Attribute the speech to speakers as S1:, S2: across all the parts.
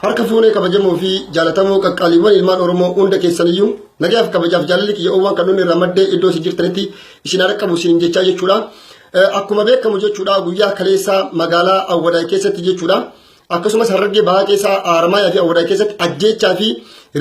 S1: harka fuunee kabajamoo fi jaalatamoo qaqqaaliiwwan ilmaan Oromoo hunda keessaniyyuu nagaaf kabajaaf jaalalli kiyyoowwan kan nuti irraa maddee iddoo isin jirtanitti isin arqabu isin jechaa jechuudha. Akkuma beekamu jechuudha guyyaa kaleessaa magaalaa Awwadaay keessatti jechuudha. Akkasumas Harargee Bahaa keessaa Haramayaa fi Awwadaay keessatti ajjeechaa fi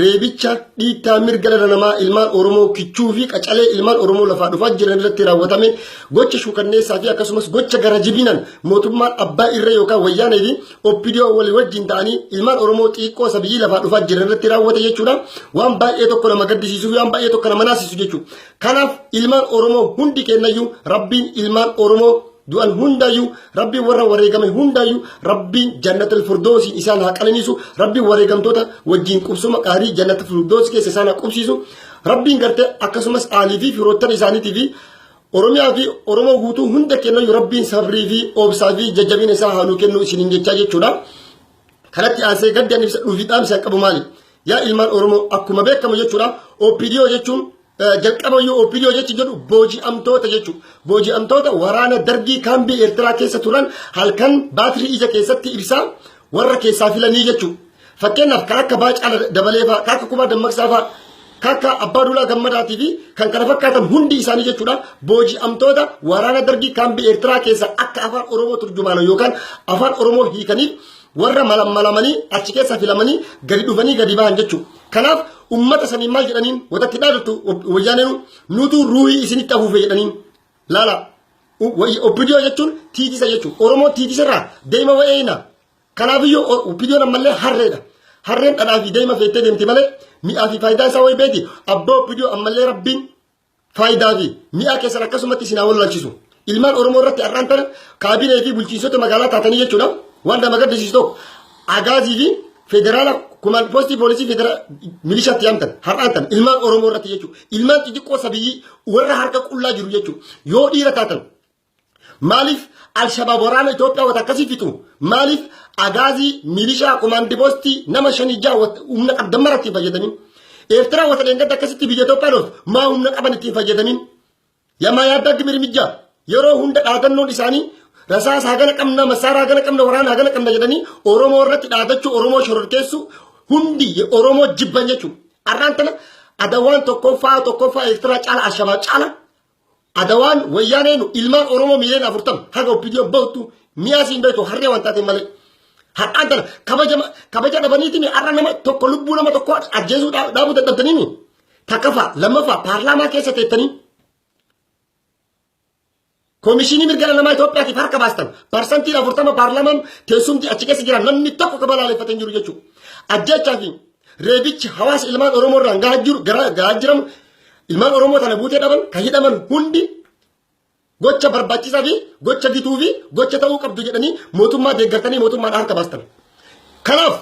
S1: reebicha dhiittaa mirga dhala namaa ilmaan Oromoo kichuu fi qacalee ilmaan Oromoo lafaa dhufaa jiran irratti raawwatame gocha shuukanneessaa fi akkasumas gocha gara jibinaan mootummaan abbaa irree yookaan wayyaanee fi oppidiyoo walii wajjin ta'anii ilmaan Oromoo xiqqoo sabii lafaa dhufaa jiran irratti raawwate jechuudha. Waan baay'ee tokko nama gaddisiisuu fi waan baay'ee tokko nama naasisu jechuudha. Kanaaf ilmaan Oromoo hundi kennayyuu Rabbiin ilmaan Oromoo du'an hundayyuu Rabbiin warra wareegame hundayyuu Rabbiin jannatul firdoosi isaan haa qananiisu. Rabbiin wareegamtoota wajjin qubsuma qaarii jannatul firdoosi keessa isaan haa qubsiisu. Rabbiin gartee akkasumas aalii fi firoottan isaaniitii fi Oromiyaa fi Oromoo guutuu hunda kennayyuu Rabbiin sabrii fi obsaa fi jajjabina isaa haa nuu kennu isiniin jechaa jechuudha. Kanatti aansee gaddaan ibsa dhuunfiidhaan isaan qabu maali? Yaa ilmaan Oromoo akkuma beekamu jechuudha. Oppidiyoo jechuun jalqabayyuu oppidiyoo jechi jedhu booji'amtoota jechuudha. Booji'amtoota waraana dargii kaambii Eertiraa keessa turan halkan baatirii ija keessatti ibsaa warra keessaa filanii jechuudha. Fakkeenyaaf kan akka Baacaa Dabalee fa'aa, kan akka Kumaa Dammaqsaa fa'aa, kan akka Abbaa Duulaa Gammadaatii fi kan kana fakkaatan hundi isaanii jechuudha. Booji'amtoota waraana dargii kaambii Eertiraa keessa akka afaan Oromoo turjumaana yookaan afaan Oromoo hiikaniif warra malamanii achi keessa filamanii gadi dhufanii gadi bahan jechuudha. Kanaaf ummata sanii maal jedhaniin watatti dhaadatu wayyaaneen nutu ruuhii isinitti afuufe jedhaniin laala. Oppidiyoo jechuun tiitisa jechuudha. Oromoo tiitisarraa deema wa'eena. Kanaafiyyuu oppidiyoon ammallee harreedha. Harreen dhadhaa fi deema feettee deemti malee mi'aa fi faayidaa isaa wayii beeti. Abbaa oppidiyoo ammallee Rabbiin faayidaa fi mi'aa keessan akkasumatti isin haa wallalchisu. Ilmaan Oromoo irratti har'aan tana kaabinee fi bulchiinsota magaalaa taatanii jechuudha. Waan nama gaddisiisu tokko agaazii fi federaala kumaan poostii poolisii federaala milishaatti yaamtan har'aan tan ilmaan Oromoo irratti jechuudha. Ilmaan xixiqqoo sabiyyii warra harka qullaa jiru jechuudha. Yoo dhiira taatan maaliif Alshabaab waraana Itoophiyaa wata akkasii fixu? Maaliif agaazii milishaa kumaandi poostii nama 5 humna qabdan maratti fayyadamin? Eertiraa wata dheengadda akkasitti biyya Itoophiyaa dhoof maa humna qaban ittiin fayyadamin? Yamaa yaaddaa gimirmijjaa yeroo hunda dhaadannoon isaanii rasaas hagana qabna masaara hagana qabna waraana hagana qabna jedhanii Oromoo irratti dhaadachuu Oromoo shororkeessu hundi Oromoo jibban jechuudha. Har'aan tana adawaan tokkoffaa Eertiraa caala Alshabaab caala adawaan wayyaaneen ilmaan Oromoo miiliyoona 40 haga oppidiyoo bahutu miyaasiin beeku harree waan taate malee. Har'aan tana kabaja dhabaniitiin har'a nama tokko lubbuu nama tokko ajjeesuu dhaabuu dadhabdaniini takkaffaa lammaffaa paarlaamaa keessa teettanii Komishinii mirga dhala namaa Itoophiyaatiif harka baastan parsantii 40 paarlaamaan teessumti achi keessa jiran namni tokko kabalaaleffatee jiru jechuudha. Ajjechaa fi reebichi hawaasa ilmaan Oromoo irraan gahaa jiramu ilmaan Oromoo tana buutee dhaban kan hidhaman hundi gocha barbaachisaa fi gocha gituu fi gocha ta'uu qabdu jedhanii mootummaa deeggartanii mootummaan harka baastan. Kanaaf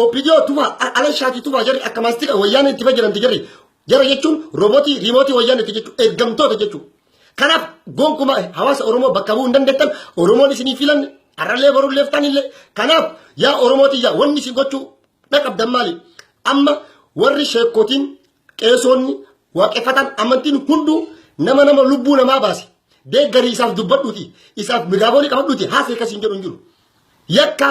S1: oppidiyoo tufaa alashaatii tufaa jarri akka maastika wayyaanee itti fayyadamti jarri jechuun roobootii riimootii wayyaanee itti jechuudha ergamtoota jechuudha. Kanaaf gonkumaa hawaasa Oromoo bakka bu'uu hin dandeettan Oromoon isinii filan har'allee borullee fitaanillee kanaaf yaa Oromooti yaa wanni isin gochuu dhaqabdan maali? Amma warri sheekotiin qeesonni waaqeffatan amantiin hunduu nama lubbuu namaa baase deeggarii isaaf dubbadhuuti isaaf miraaboolii qabadhuuti haasee akkasiin jedhu hin jiru. Yakka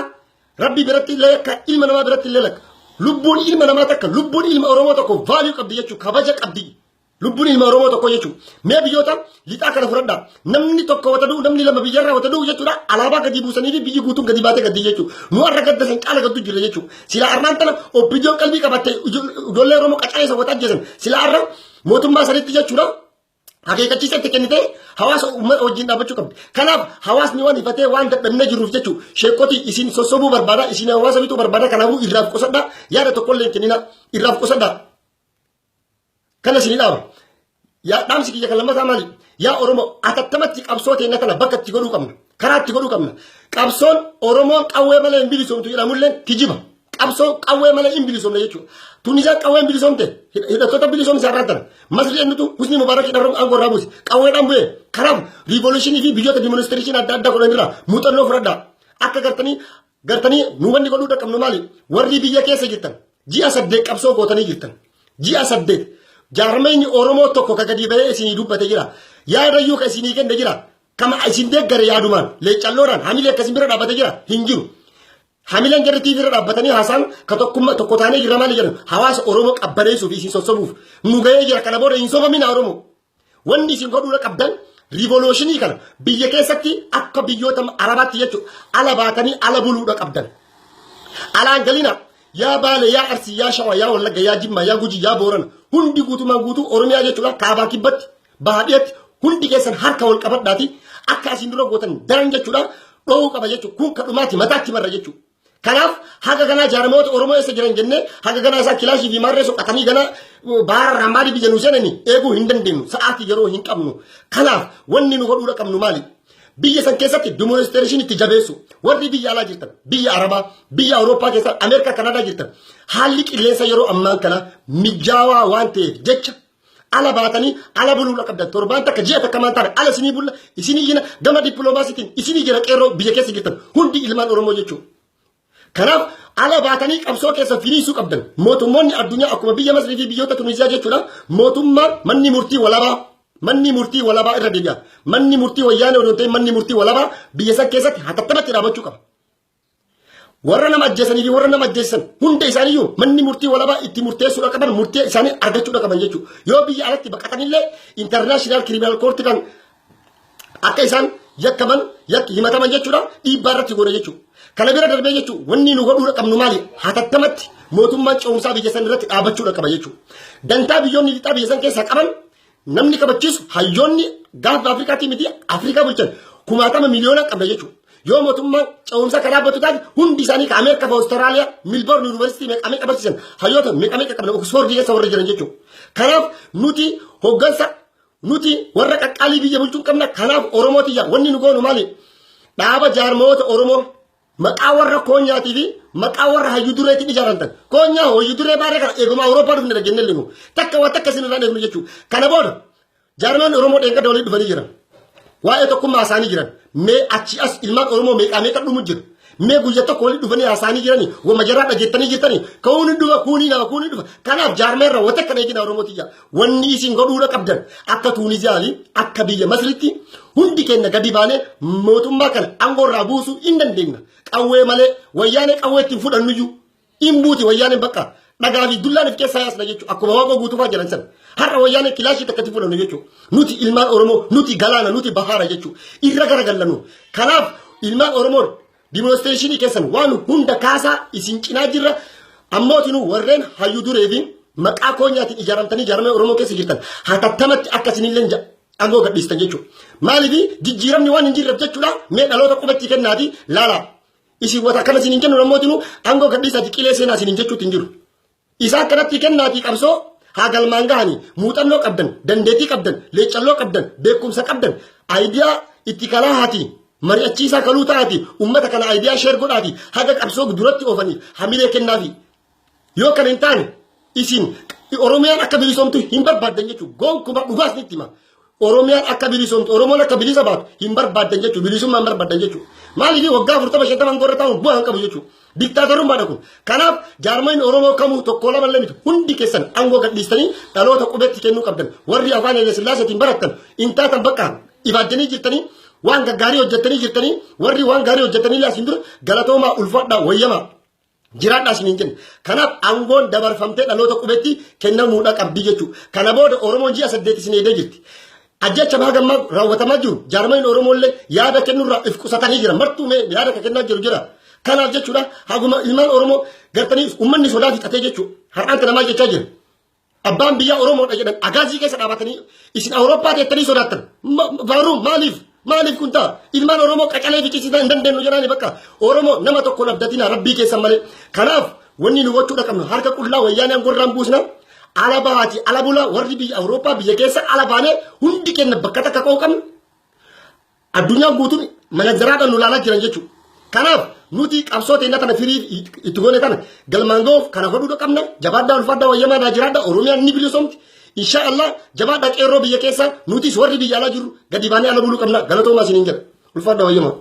S1: Rabbi biratti illee yakka ilma namaa biratti illee lakka lubbuun ilma namaa takka lubbuun ilma Oromoo tokko vaaluu qabdi jechuudha kabaja qabdi. Lubbuun ilma Oromoo tokko jechuudha. Mee biyyoota lixaa kana fudhadhaa. Namni tokko wata du'u namni lama biyyarraa wata du'u jechuudha. Alaabaa gadi buusanii fi biyyi guutuun gadi baatee gadi jechuudha. Nu har'a gadda san caala gaddu jirre jechuudha. Sila har'aan tana oppidiyoon qalbii qabattee ijoollee Oromoo qacareessa wata ajjeesan. Sila har'a mootummaa sanitti jechuudha. Akeekkachiisatti kennitee hawaasa uummata wajjin dhaabbachuu qabdi. Kanaaf hawaasni waan ifatee waan dadhabnee jiruuf jechuudha. Sheekoti isin sossobuu barbaada isin hawaasa bituu barbaada kanaafuu irraaf qusadhaa yaada tokkollee kennina irraaf qusadhaa. Kana sini dhaaba. Yaa dhaamsi kiyya kan lammataa maali? Yaa Oromoo atattamatti qabsoo teenya kana bakka itti godhuu qabna. Karaa itti godhuu qabna. Qabsoon Oromoon qawwee malee hin bilisoomtu jedhamullee kijiba. Qabsoo qawwee malee hin bilisoomne jechuudha. Tunisaan qawwee hin bilisoomte hidhattoota bilisoomsa irraa tan. Masri eenyutu Husni Mubaarak hidharroon aangoo irraa buuse. Qawweedhaan bu'ee kanaaf riivoluushinii fi biyyoota dimoonistreeshinii adda addaa godhan irraa muuxannoo fudhadhaa. Akka gartanii nu wanni godhuu qabnu maali? Warri biyya keessa jirtan ji'a 8 qabsoo gootanii jirtan. Ji'a 8 Jaarmeenyi Oromoo tokko ka gadi bahee isinii dubbate jira. Yaadayyuu ka isinii kenne jira. Kama isin deeggare yaadumaan leecalloodhaan hamilee akkasiin bira dhaabate jira hin jiru. hamilan jarri TV irra dhaabbatanii haasaan ka tokko taanee jira maali jedhan hawaasa Oromoo qabbaneessuuf isin sossobuuf nu gahee jira kana booda hin sobamina Oromoo wanni isin godhuudha qabdan revolutionii kana biyya keessatti akka biyyoota Arabaatti jechuudha ala baatanii ala buluudha qabdan alaan galina yaa Baale yaa Arsii yaa Shawaa yaa Wallagga yaa Jimmaa yaa Gujii yaa Boorana hundi guutumaan guutuu Oromiyaa jechuudha kaabaa kibbatti baadiyyaatti hundi keessan harka wal qabadhaati akka asin dura gootan daran jechuudha dhoohu qaba jechuudha kun kadhumaatti mataatti marra jechuudha kanaaf haga ganaa jaarmoota Oromoo eessa jiran jennee haga ganaa isaa kilaashii fi maarree soqatanii ganaa baara rammaadii biyya nu seenanii eeguu hin dandeenyu sa'aatii yeroo hin qabnu kanaaf wanni nu godhuudha qabnu maali biyya san keessatti demonstration itti jabeessu warri biyya alaa jirtan biyya Arabaa biyya Awurooppaa keessa Ameerikaa Kanaadaa jirtan haalli qilleensa yeroo ammaan kana mijaawaa waan ta'eef jecha ala baatanii ala buluudha qabdan torbaan takka ji'a takka maan taane ala isinii bulla isinii jina gama dippiloomaasiitiin isinii jira qeerroo biyya keessa jirtan hundi ilmaan Oromoo jechuudha. Kanaaf ala baatanii qabsoo keessa finiisuu qabdan mootummoonni addunyaa akkuma biyya Masrii fi biyyoota Tunisiyaa jechuudha mootummaan manni murtii walabaa irra deebi'a manni murtii wayyaanee odoo ta'e manni murtii walabaa biyya san keessatti hatattamatti dhaabachuu qaba warra nama ajjeesanii fi warra nama ajjeessan hunda isaaniiyyuu manni murtii walabaa itti murteessuudha qaban murtee isaanii argachuudha qaban jechuudha yoo biyya alatti baqatanillee international criminal court kan akka isaan yakkaman himataman jechuudha dhiibbaa irratti godha jechuudha kana bira darbee jechuudha wanni nu godhuudha qabnu maali hatattamatti mootummaan ce'umsaa biyya san irratti dhaabachuudha qaba jechuudha dantaa biyyoonni lixaa biyya san keessaa qaban namni kabachiisu hayyoonni gaafa Afrikaatii miti Afrikaa bulchan 60 miliyoona qabna jechuudha yoo mootummaan ce'umsaa kan dhaabbatu taate hundi isaanii ka Ameerikaa fi Awustiraaliyaa Milboorn Yuunivarsiitii meeqamee barsiisan hayyoota meeqamee qabna Oxford keessa warra jiran jechuudha kanaaf nuti hoggansa nuti warra qaqqaalii biyya bulchuun qabna kanaaf Oromootiyya wanni nu goonu maali dhaaba jaarmoota Oromoo maqaa warra koonyaatii fi maqaa warra hayyuu dureetiin ijaarantan koonyaa hayyuu duree baaree kana eeguma Awurooppaa dhufne dhaggeenne linu takka waan takka sinirraan eegnu jechuudha kana booda jaarmoonni Oromoo dheengadda walii dhufanii jiran waa'ee tokkummaa isaanii jiran mee achi as ilmaan Oromoo meeqaa dhumu jiru mee guyyaa tokko walii dhufanii haasaanii jiranii wama jaraa dhageettanii jirtanii ka'uuni dhufa kuunii nama kuunii dhufa kanaaf jaarmeerra wata kana eegina Oromootiyya wanni isin godhuudha qabdan akka Tuuniziyaali akka biyya Masritti hundi keenya gadi baanee mootummaa kana aangoorraa buusuu hin dandeenya qawwee malee wayyaanee qawwee ittiin fudhannuyyuu hin buuti wayyaaneen bakka dhagaa fi dullaan of keessaa yaasna jechuudha akkuma waaqoo guutuufaa jiran sana har'a wayyaanee kilaashii takkatti fudhannu jechuudha nuti ilmaan Oromoo nuti galaana nuti bahaara jechuudha irra garagallannu kanaaf ilmaan Oromoo demonstration keessan waan hunda kaasaa isin cinaa jirra ammootinu warreen hayyuu duree fi maqaa koonyaatiin ijaaramtanii jaarmee Oromoo keessa jirtan hatattamatti akkasinillee angoo gadhiistan jechuudha maaliif jijjiiramni waan hin jirreef jechuudha mee dhaloota qubatti kennaati laala isin wata akkana isin hin kennu ammootinu angoo gadhiisaati qilee seenaa isin hin jechuutti hin jiru isaa kanatti kennaati qabsoo haa galmaan gahanii muuxannoo qabdan dandeettii qabdan leecalloo qabdan beekumsa qabdan aayidiyaa itti kalaa haati mari'achiisaa kaluu taati ummata kana aayidiyaa sheer godhaati haga qabsoo duratti oofanii hamilee kennaafi yoo kan hin taane isin Oromiyaan akka bilisoomtu hin barbaaddan jechuudha gonkuba dhugaas nitti hima Oromiyaan akka bilisoomtu Oromoon akka bilisa baatu hin barbaaddan jechuudha bilisummaan barbaaddan jechuudha maaliif waggaa 40 gorra ta'uun bu'aa hin qabu jechuudha diktaatorummaadha kun kanaaf jaarmaan Oromoo kamuu tokko lama lamatu hundi keessan aangoo gadhiistanii dhaloota qubetti kennuu qabdan warri afaan Hayilesillaaseetiin barattan intaatan bakka ifaajjanii jirtanii waan gaggaarii hojjettanii jirtanii warri waan gaarii hojjettanii laasin dura galatoomaa ulfaadhaa wayyamaa jiraadhaa isin hin jenne kanaaf aangoon dabarfamtee dhaloota qubetti kennamuudha qabdi jechuudha kana booda Oromoon ji'a 8 isin eegee jirti ajjacha baagammaa raawwatamaa jiru jaarmaan Oromoollee yaada kennurraa if qusatanii jira martuu mee yaada kennaa jiru jira kanaaf jechuudha haguma ilmaan Oromoo gartanii ummanni sodaa fixatee jechuudha har'aan kana maal jechaa jira abbaan biyyaa Oromoodha jedhan agaazii keessa dhaabatanii isin Awurooppaa teettanii sodaattan baaruu maaliif kun ta'a ilmaan Oromoo qacalee fiqisiisaa hin dandeenyu jedhanii bakka Oromoo nama tokkoon abdatina rabbii keessan malee kanaaf wanni nu gochuudha qabnu harka qullaa wayyaanee angorraan buusna ala baati ala bula warri biyya Awurooppaa biyya keessa ala baanee hundi kenna bakka takka qoo qabnu addunyaa guutuun manazaraadhaan nu laalaa jiran jechuudha kanaaf nuti qabsoo teenya kana firii itti goone kana galmaan ga'uuf kana godhuudha qabna jabaadhaa ulfaadhaa wayyamaa naa jiraadhaa Oromiyaan ni bilisoomti inshallah jabaadhaa qeerroo biyya keessa nutis warri biyya alaa jiru gadi baanee ala buluu qabna galatoomaa isiniin jedha ulfaadhaa wayyamaa